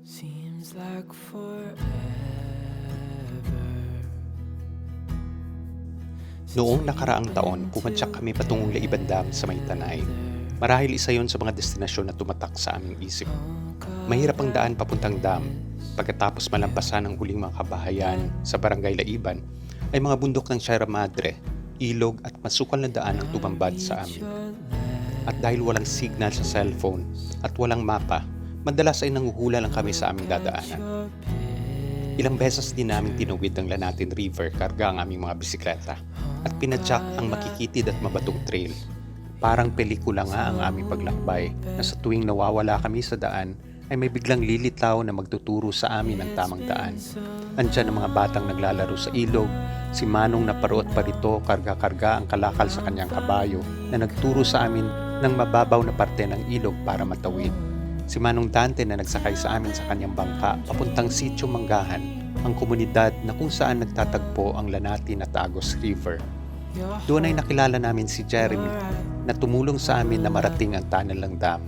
Seems like forever. Noong nakaraang taon, pumadyak kami patungong Laiban Dam sa May Tanay. Marahil isa yon sa mga destinasyon na tumatak sa aming isip. Mahirap ang daan papuntang dam. Pagkatapos malampasan ang huling mga kabahayan sa barangay Laiban, ay mga bundok ng Sierra Madre, ilog at masukal na daan ang tumambad sa amin. At dahil walang signal sa cellphone at walang mapa, madalas ay nanguhula lang kami sa aming dadaanan. Ilang beses din namin tinuwid ang Lanatin River karga ang aming mga bisikleta at pinadyak ang makikitid at mabatong trail. Parang pelikula nga ang aming paglakbay na sa tuwing nawawala kami sa daan ay may biglang lilitaw na magtuturo sa amin ng tamang daan. Andyan ang mga batang naglalaro sa ilog, si Manong na paro at parito karga-karga ang kalakal sa kanyang kabayo na nagturo sa amin ng mababaw na parte ng ilog para matawid. Si Manong Dante na nagsakay sa amin sa kanyang bangka papuntang Sitio Manggahan, ang komunidad na kung saan nagtatagpo ang Lanatin at Agos River. Doon ay nakilala namin si Jeremy na tumulong sa amin na marating ang tunnel ng dam.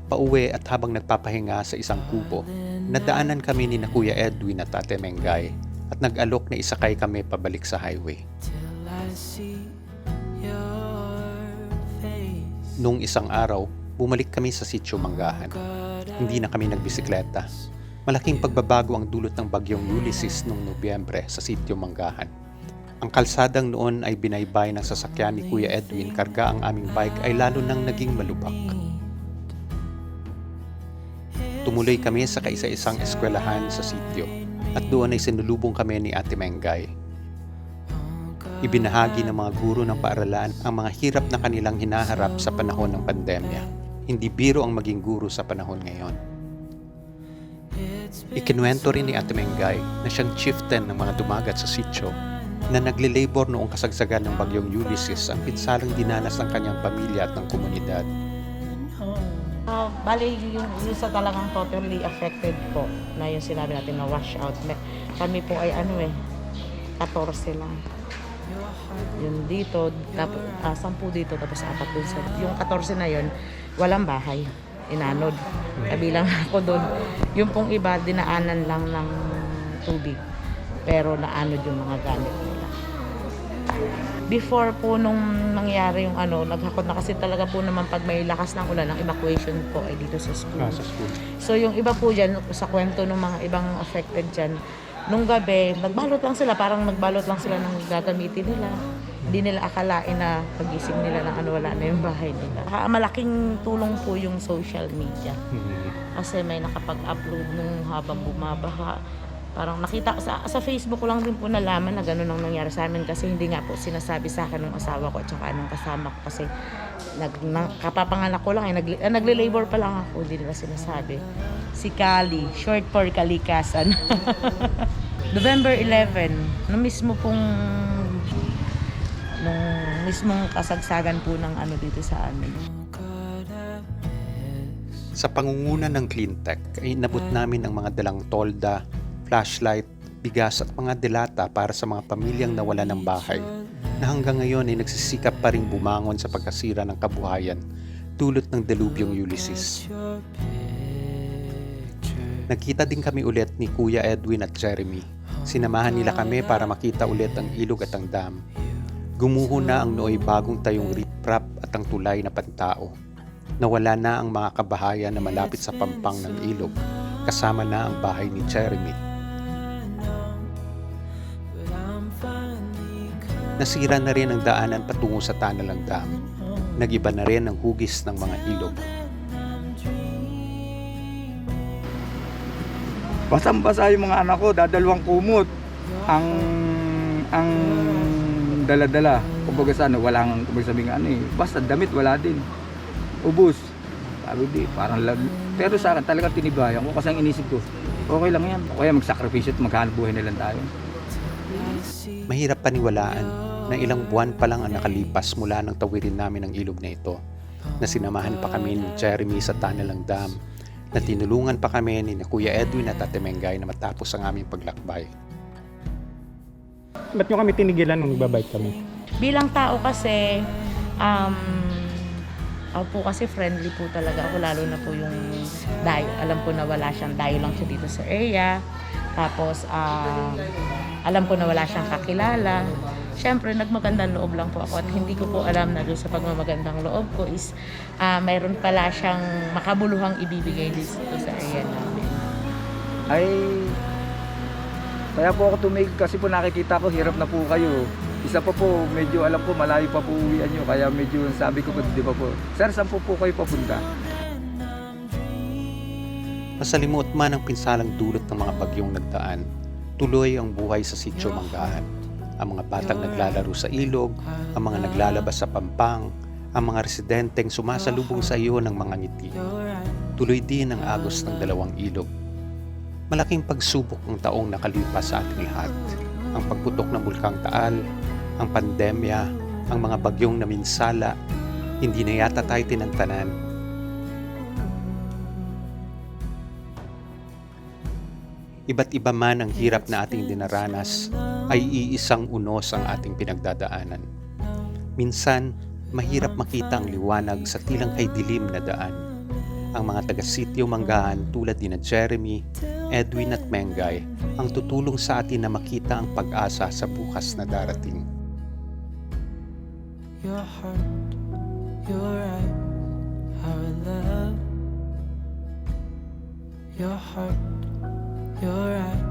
Pauwi at habang nagpapahinga sa isang kubo, nadaanan kami ni na Kuya Edwin at Ate Mengay at nag-alok na isakay kami pabalik sa highway. Till I see your face. Noong isang araw, bumalik kami sa Sitio Manggahan. Hindi na kami nagbisikleta. Malaking pagbabago ang dulot ng bagyong Ulysses noong Nobyembre sa Sitio Manggahan. Ang kalsadang noon ay binaybay ng sasakyan ni Kuya Edwin karga ang aming bike ay lalo nang naging malubak. Tumuloy kami sa kaisa-isang eskwelahan sa sitio at doon ay sinulubong kami ni Ate Mengay. Ibinahagi ng mga guro ng paaralan ang mga hirap na kanilang hinaharap sa panahon ng pandemya. Hindi biro ang maging guro sa panahon ngayon. Ikinuwento rin ni Ate Mengay na siyang chieftain ng mga dumagat sa sitio na nagle-labor noong kasagsagan ng bagyong Ulysses ang pinsalang dinanas ng kanyang pamilya at ng komunidad. Bali, yung isa talagang totally affected po na yung sinabi natin na wash out. Kami po ay 14 lang. Yung dito, 10 dito, tapos 4 dun sa... Yung 14 na yun, walang bahay. Inanod. Kabilang ako dun. Yung pong iba, dinaanan lang ng tubig. Pero naanod yung mga gamit nila. Before po nung nangyari yung naghakot na kasi talaga po naman pag may lakas ng ulan, ang evacuation po ay dito sa school. Sa school. So yung iba po dyan, sa kwento ng mga ibang affected dyan, nung gabi, nagbalot lang sila, parang nagbalot lang sila ng gagamitin nila. Hindi nila akalain na pagising nila na wala na yung bahay nila. Malaking tulong po yung social media. Kasi may nakapag-upload nung habang bumabaha. Parang nakita sa Facebook ko lang din po nalaman na gano'n ang nangyari sa amin kasi hindi nga po sinasabi sa akin ng asawa ko at saka nung kasama ko kasi kapapanganak ko lang nagle-labor pa lang ako, hindi nila sinasabi. Si Kali, short for Kalikasan. November 11, nung mismong kasagsagan po ng dito sa amin. Sa pangunguna ng Cleantech ay inabot namin ang mga dalang tolda, flashlight, bigas at mga delata para sa mga pamilyang nawala ng bahay na hanggang ngayon ay nagsisikap pa rin bumangon sa pagkasira ng kabuhayan dulot ng delubyong Ulysses. Nagkita din kami ulit ni Kuya Edwin at Jeremy. Sinamahan nila kami para makita ulit ang ilog at ang dam. Gumuho na ang nooy bagong tayong riprap at ang tulay na pantao. Nawala na ang mga kabahayan na malapit sa pampang ng ilog, kasama na ang bahay ni Jeremy. Nasira na rin ang daanan patungo sa tunnel ng dam. Nag-iba na rin ang hugis ng mga ilog. Basang-basa yung mga anak ko, dadalawang kumot. Ang dala-dala. Kumbaga sa walang sabing basta damit wala din. Ubus. Sabi di, parang pero sa akin talagang tinibayan ko kasi ang inisip ko, okay lang yan. Kaya magsakripisyo at maghanap buhay na lang tayo. Mahirap paniwalaan na ilang buwan pa lang ang nakalipas mula nang tawirin namin ang ilog na ito, na sinamahan pa kami ni Jeremy sa tunnel ng dam, na tinulungan pa kami ni Kuya Edwin at Ate Mengay na matapos ang aming paglakbay. Ba't nyo kami tinigilan nung nagbabike kami? Bilang tao kasi, Ako po kasi friendly po talaga ako, lalo na po yung dayo. Alam ko na wala siyang dayo lang siya dito sa area. Tapos, alam ko na wala siyang kakilala. Siyempre, nagmagandang loob lang po ako at hindi ko po alam na doon sa pagmamagandang loob ko is mayroon pala siyang makabuluhang ibibigay dito sa area namin. Ay, kaya po ako tumigil kasi po nakikita ko hirap na po kayo. Isa pa po, medyo alam ko malayo pa po uwian nyo, kaya medyo sabi ko po, di ba po, sir, saan po kayo papunta? Masalimuot man ang pinsalang dulot ng mga bagyong nagdaan, tuloy ang buhay sa Sitio Manggahan. Ang mga batang naglalaro sa ilog, ang mga naglalabas sa pampang, ang mga residenteng sumasalubong sa iyo ng mga ngiti. Tuloy din ang agos ng dalawang ilog. Malaking pagsubok ang taong nakalipas sa ating lahat. Ang pagputok ng Bulkang Taal, ang pandemya, ang mga bagyong naminsala, hindi na yata tayo tinantanan. Iba't iba man ang hirap na ating dinaranas, ay iisang unos ang ating pinagdadaanan. Minsan, mahirap makita ang liwanag sa tilang kay dilim na daan. Ang mga taga-Sitio Manggahan tulad ni na Jeremy, Edwin at Mengay ang tutulong sa atin na makita ang pag-asa sa bukas na darating. Your heart, your eyes, our love. Your heart, your eyes.